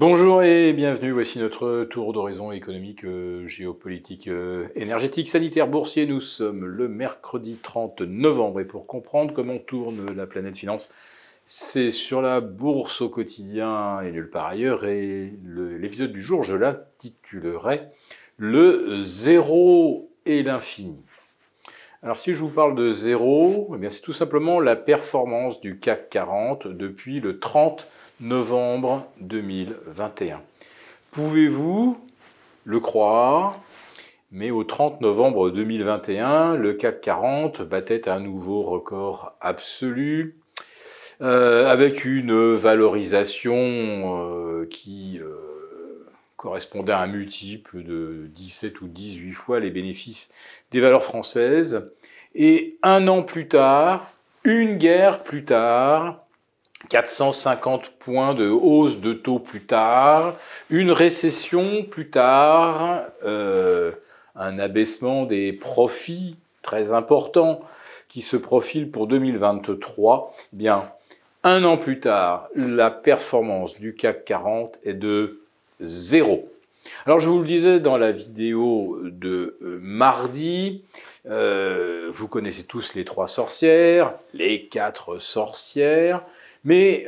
Bonjour et bienvenue, voici notre tour d'horizon économique, géopolitique, énergétique, sanitaire, boursier. Nous sommes le mercredi 30 novembre et pour comprendre comment tourne la planète finance, c'est sur la bourse au quotidien et nulle part ailleurs. Et l'épisode du jour, je l'intitulerai « Le zéro et l'infini ». Alors si je vous parle de zéro, eh bien c'est tout simplement la performance du CAC 40 depuis le 30 novembre 2021. Pouvez-vous le croire? Mais au 30 novembre 2021, le CAC 40 battait un nouveau record absolu, avec une valorisation qui correspondait à un multiple de 17 ou 18 fois les bénéfices des valeurs françaises. Et un an plus tard, une guerre plus tard, 450 points de hausse de taux plus tard, une récession plus tard, un abaissement des profits très important qui se profile pour 2023, eh bien, un an plus tard, la performance du CAC 40 est de 0. Alors je vous le disais dans la vidéo de mardi, vous connaissez tous les 3 sorcières, les 4 sorcières, mais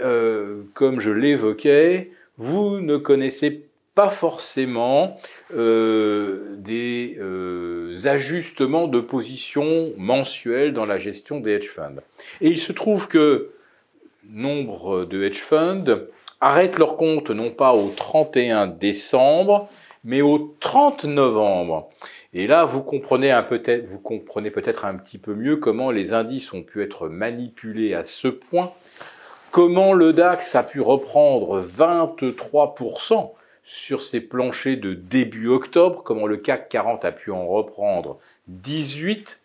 comme je l'évoquais, vous ne connaissez pas forcément des ajustements de position mensuels dans la gestion des hedge funds. Et il se trouve que nombre de hedge funds arrêtent leur compte non pas au 31 décembre, mais au 30 novembre. Et là, vous comprenez peut-être un petit peu mieux comment les indices ont pu être manipulés à ce point, comment le DAX a pu reprendre 23% sur ses planchers de début octobre, comment le CAC 40 a pu en reprendre 18,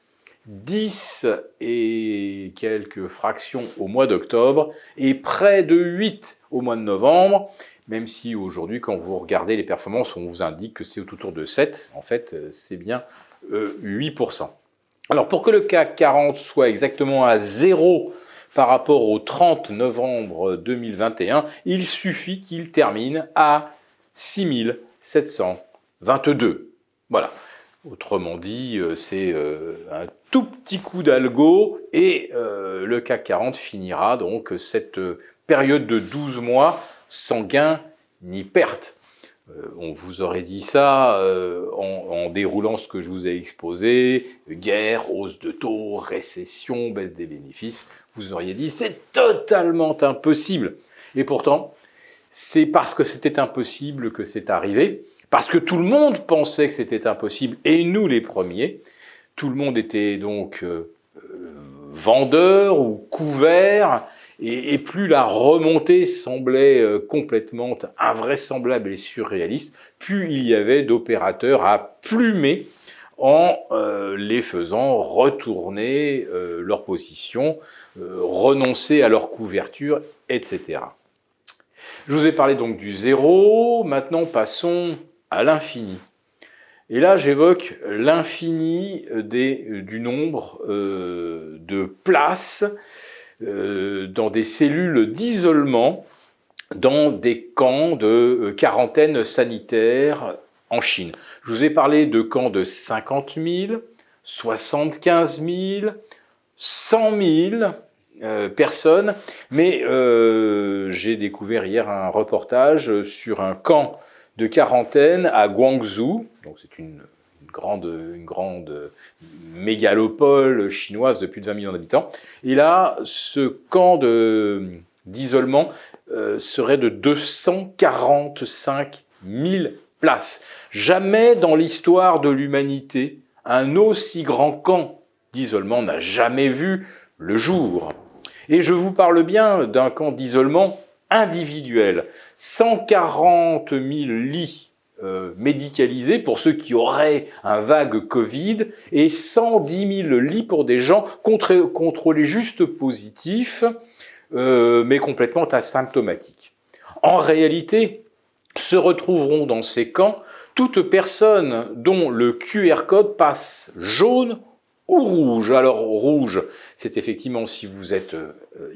10 et quelques fractions au mois d'octobre, et près de 8 au mois de novembre, même si aujourd'hui, quand vous regardez les performances, on vous indique que c'est autour de 7, en fait, c'est bien 8%. Alors, pour que le CAC 40 soit exactement à 0 par rapport au 30 novembre 2021, il suffit qu'il termine à 6722. Voilà. Autrement dit, c'est un tout petit coup d'algo et le CAC 40 finira donc cette période de 12 mois sans gain ni perte. On vous aurait dit ça en déroulant ce que je vous ai exposé, guerre, hausse de taux, récession, baisse des bénéfices. Vous auriez dit c'est totalement impossible. Et pourtant, c'est parce que c'était impossible que c'est arrivé, parce que tout le monde pensait que c'était impossible, et nous les premiers. Tout le monde était donc vendeur ou couvert, et plus la remontée semblait complètement invraisemblable et surréaliste, plus il y avait d'opérateurs à plumer en les faisant retourner leur position, renoncer à leur couverture, etc. Je vous ai parlé donc du zéro, maintenant passons à l'infini. Et là, j'évoque l'infini du nombre de places dans des cellules d'isolement, dans des camps de quarantaine sanitaire en Chine. Je vous ai parlé de camps de 50 000, 75 000, 100 000 personnes, mais j'ai découvert hier un reportage sur un camp de quarantaine à Guangzhou, donc c'est une grande mégalopole chinoise de plus de 20 millions d'habitants. Et là, ce camp d'isolement serait de 245 000 places. Jamais dans l'histoire de l'humanité, un aussi grand camp d'isolement n'a jamais vu le jour. Et je vous parle bien d'un camp d'isolement individuel. 140 000 lits médicalisés pour ceux qui auraient un vague Covid et 110 000 lits pour des gens contrôlés juste positifs, mais complètement asymptomatiques. En réalité, se retrouveront dans ces camps toute personne dont le QR code passe jaune ou rouge. Alors rouge, c'est effectivement si vous êtes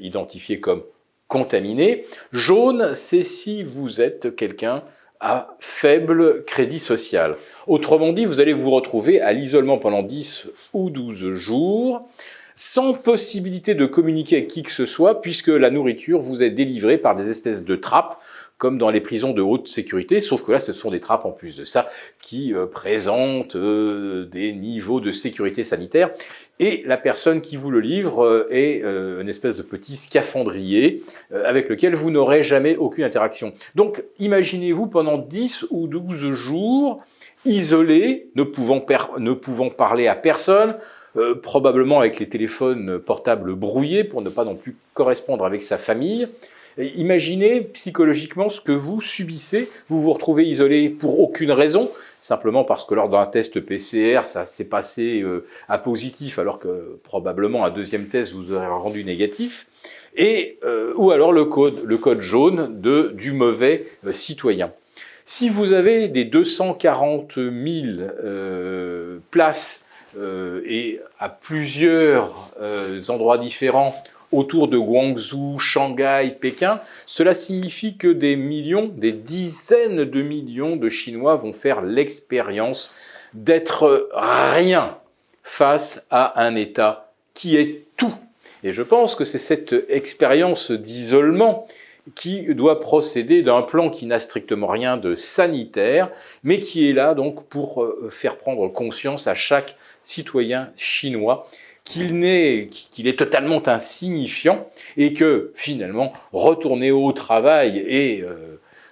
identifié comme contaminés. Jaune, c'est si vous êtes quelqu'un à faible crédit social. Autrement dit, vous allez vous retrouver à l'isolement pendant 10 ou 12 jours, sans possibilité de communiquer avec qui que ce soit, puisque la nourriture vous est délivrée par des espèces de trappes, comme dans les prisons de haute sécurité, sauf que là, ce sont des trappes en plus de ça, qui présentent des niveaux de sécurité sanitaire. Et la personne qui vous le livre est une espèce de petit scaphandrier avec lequel vous n'aurez jamais aucune interaction. Donc, imaginez-vous pendant 10 ou 12 jours, isolé, ne pouvant parler à personne, probablement avec les téléphones portables brouillés pour ne pas non plus correspondre avec sa famille. Imaginez psychologiquement ce que vous subissez. Vous vous retrouvez isolé pour aucune raison, simplement parce que lors d'un test PCR, ça s'est passé à positif, alors que probablement un deuxième test vous aurait rendu négatif. Ou alors le code jaune du mauvais citoyen. Si vous avez des 240 000 places et à plusieurs endroits différents autour de Guangzhou, Shanghai, Pékin, cela signifie que des millions, des dizaines de millions de Chinois vont faire l'expérience d'être rien face à un État qui est tout. Et je pense que c'est cette expérience d'isolement qui doit procéder d'un plan qui n'a strictement rien de sanitaire, mais qui est là donc pour faire prendre conscience à chaque citoyen chinois qu'il est totalement insignifiant et que finalement retourner au travail est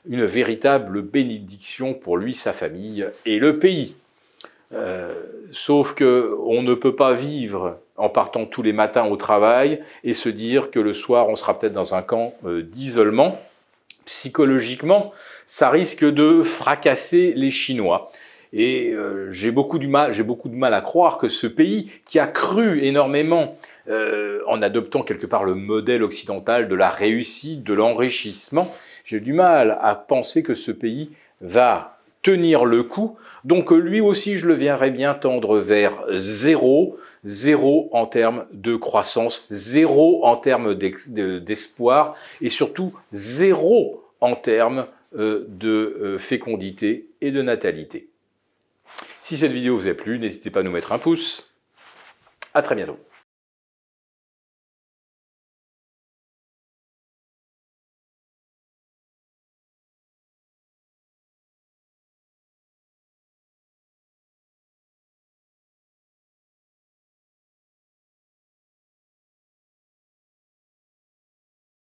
une véritable bénédiction pour lui, sa famille et le pays. Sauf qu'on ne peut pas vivre en partant tous les matins au travail et se dire que le soir on sera peut-être dans un camp d'isolement. Psychologiquement, ça risque de fracasser les Chinois. Et j'ai beaucoup de mal à croire que ce pays, qui a cru énormément en adoptant quelque part le modèle occidental de la réussite, de l'enrichissement, j'ai du mal à penser que ce pays va tenir le coup. Donc lui aussi, je le verrais bien tendre vers zéro en termes de croissance, zéro en termes d'espoir, et surtout zéro en termes de fécondité et de natalité. Si cette vidéo vous a plu, n'hésitez pas à nous mettre un pouce. À très bientôt.